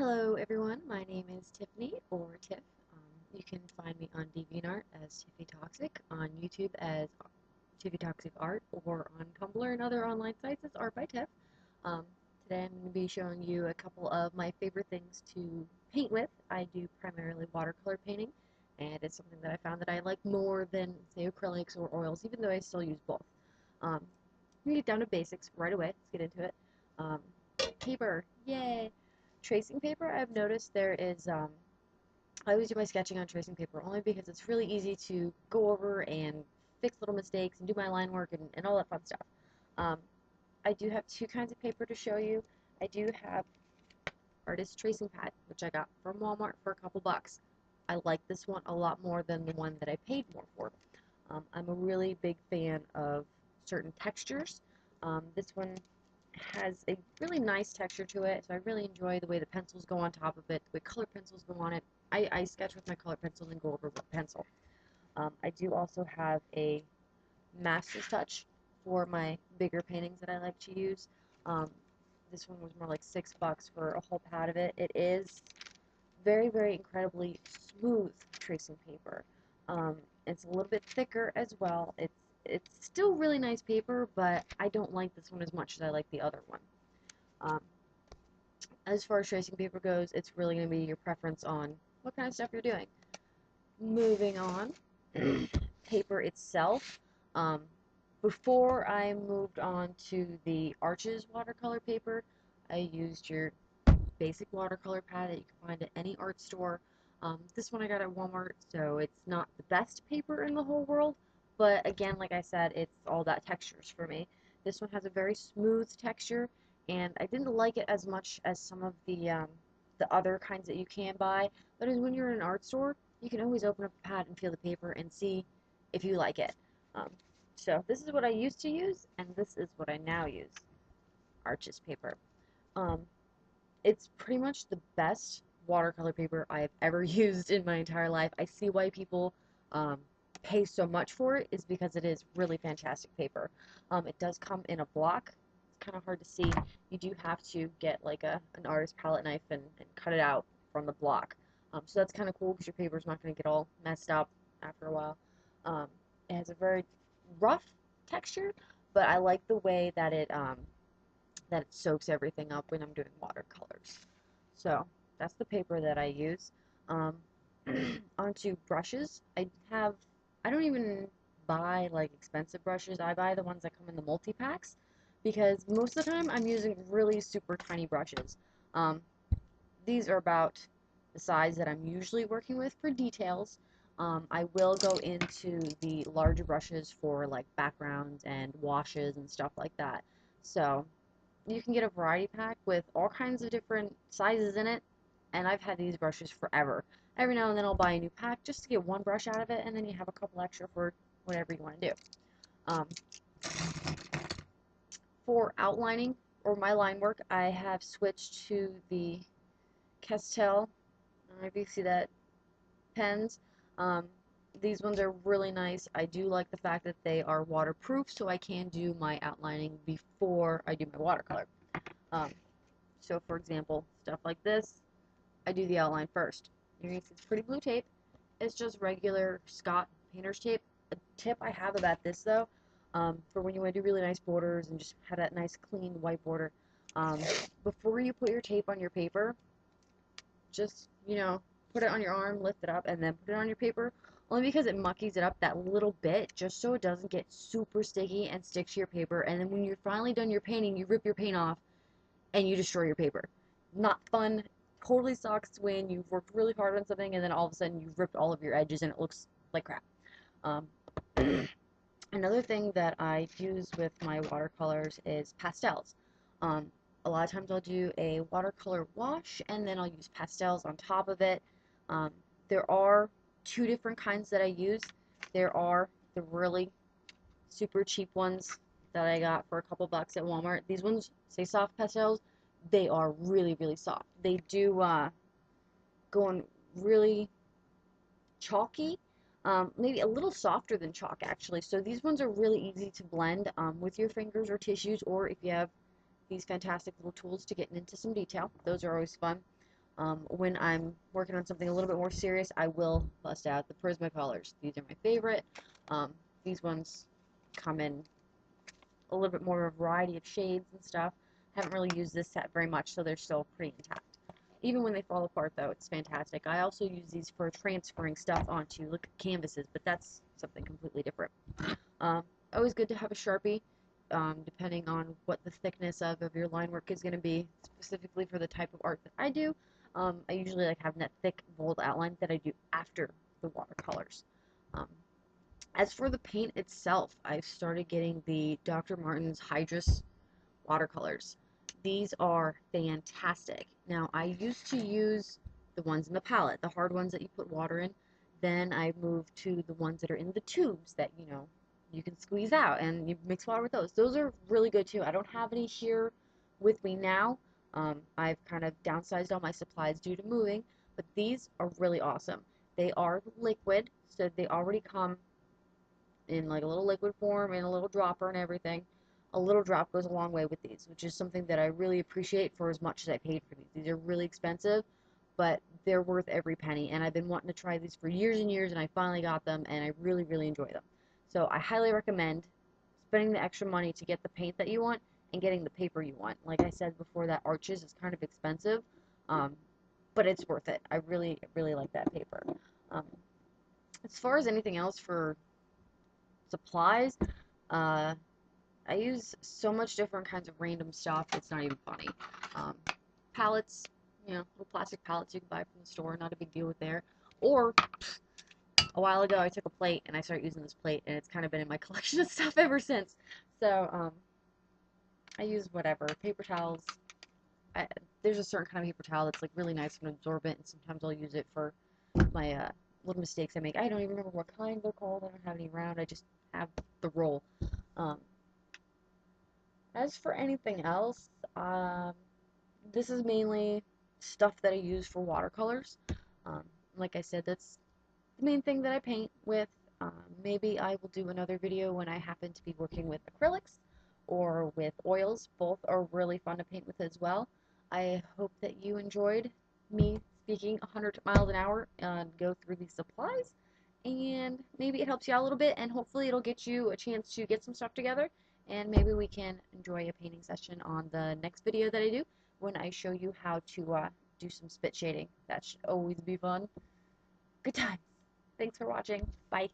Hello everyone, my name is Tiffany, or Tiff. You can find me on DeviantArt as Tiffy Toxic, on YouTube as Tiffy Toxic Art, or on Tumblr and other online sites as Art by Tiff. Um, Today I'm going to be showing you a couple of my favorite things to paint with. I do primarily watercolor painting, and it's something that I found that I like more than, say, acrylics or oils, even though I still use both. We get down to basics right away. Let's get into it. Um, Paper, yay! Tracing paper, I've noticed there is, I always do my sketching on tracing paper only because it's really easy to go over and fix little mistakes and do my line work and all that fun stuff. Um, I do have two kinds of paper to show you. I do have artist tracing pad, which I got from Walmart for a couple bucks. I like this one a lot more than the one that I paid more for. I'm a really big fan of certain textures. This one has a really nice texture to it, so I really enjoy the way the pencils go on top of it, the way color pencils go on it. I sketch with my color pencil and go over with pencil. I do also have a master's touch for my bigger paintings that I like to use. This one was more like $6 for a whole pad of it. It is very, very incredibly smooth tracing paper. It's a little bit thicker as well. It's still really nice paper, but I don't like this one as much as I like the other one. As far as tracing paper goes, it's really going to be your preference on what kind of stuff you're doing. Moving on, paper itself. Before I moved on to the Arches watercolor paper, I used your basic watercolor pad that you can find at any art store. This one I got at Walmart, so it's not the best paper in the whole world, but again, like I said, it's all that textures for me. This one has a very smooth texture, and I didn't like it as much as some of the other kinds that you can buy, but when you're in an art store, you can always open up the pad and feel the paper and see if you like it. So this is what I used to use, and this is what I now use, Arches paper. It's pretty much the best watercolor paper I have ever used in my entire life. I see why people pay so much for it, is because it is really fantastic paper. It does come in a block. It's kind of hard to see. You do have to get like an artist palette knife and cut it out from the block. So that's kind of cool because your paper's not going to get all messed up after a while. It has a very rough texture, but I like the way that it soaks everything up when I'm doing watercolors. So that's the paper that I use. Onto brushes. I don't even buy like expensive brushes. I buy the ones that come in the multi-packs because most of the time I'm using really super tiny brushes. These are about the size that I'm usually working with for details. I will go into the larger brushes for like backgrounds and washes and stuff like that. So you can get a variety pack with all kinds of different sizes in it, and I've had these brushes forever. Every now and then I'll buy a new pack just to get one brush out of it, and then you have a couple extra for whatever you want to do. Um, for outlining or my line work, I have switched to the Pastels. I don't know if you see that, pens. Um, these ones are really nice. I do like the fact that they are waterproof, so I can do my outlining before I do my watercolor. So for example, stuff like this, I do the outline first. You're going to see it's pretty blue tape. It's just regular Scott painter's tape. A tip I have about this though, for when you want to do really nice borders and just have that nice clean white border, before you put your tape on your paper, just, put it on your arm, lift it up, and then put it on your paper, only because it muckies it up that little bit, just so it doesn't get super sticky and stick to your paper, and then when you're finally done your painting, you rip your paint off, and you destroy your paper. Not fun. Totally sucks when you've worked really hard on something and then all of a sudden you've ripped all of your edges and it looks like crap. Another thing that I use with my watercolors is pastels. A lot of times I'll do a watercolor wash and then I'll use pastels on top of it. There are two different kinds that I use. There are the really super cheap ones that I got for a couple bucks at Walmart. These ones say soft pastels. They are really, really soft. They do go on really chalky, maybe a little softer than chalk actually. So these ones are really easy to blend with your fingers or tissues, or if you have these fantastic little tools to get into some detail. Those are always fun. When I'm working on something a little bit more serious, I will bust out the Prismacolors. These are my favorite. These ones come in a little bit more of a variety of shades and stuff. Haven't really used this set very much, so they're still pretty intact. Even when they fall apart, though, it's fantastic. I also use these for transferring stuff onto canvases, but that's something completely different. Always good to have a Sharpie, depending on what the thickness of your line work is going to be, specifically for the type of art that I do. I usually like having that thick, bold outline that I do after the watercolors. As for the paint itself, I've started getting the Dr. Martin's Hydrus watercolors. These are fantastic. Now, I used to use the ones in the palette, the hard ones that you put water in. Then I moved to the ones that are in the tubes that, you can squeeze out and you mix water with those. Those are really good too. I don't have any here with me now. I've kind of downsized all my supplies due to moving, but these are really awesome. They are liquid, so they already come in like a little liquid form and a little dropper and everything. A little drop goes a long way with these, which is something that I really appreciate for as much as I paid for these. These are really expensive, but they're worth every penny, and I've been wanting to try these for years and years, and I finally got them, and I really, really enjoy them. So I highly recommend spending the extra money to get the paint that you want and getting the paper you want. Like I said before, that Arches is kind of expensive, but it's worth it. I really, really like that paper. As far as anything else for supplies, I use so much different kinds of random stuff, it's not even funny. Palettes, little plastic palettes you can buy from the store, not a big deal with there. Or, a while ago I took a plate and I started using this plate, and it's kind of been in my collection of stuff ever since. So, I use whatever, paper towels. There's a certain kind of paper towel that's like really nice and absorbent, and sometimes I'll use it for my little mistakes I make. I don't even remember what kind they're called. I don't have any around. I just have the roll. As for anything else, this is mainly stuff that I use for watercolors. Like I said, that's the main thing that I paint with. Maybe I will do another video when I happen to be working with acrylics or with oils. Both are really fun to paint with as well. I hope that you enjoyed me speaking 100 miles an hour and go through these supplies, and maybe it helps you out a little bit, and hopefully it'll get you a chance to get some stuff together, and maybe we can enjoy a painting session on the next video that I do when I show you how to do some spit shading. That should always be fun. Good times. Thanks for watching. Bye.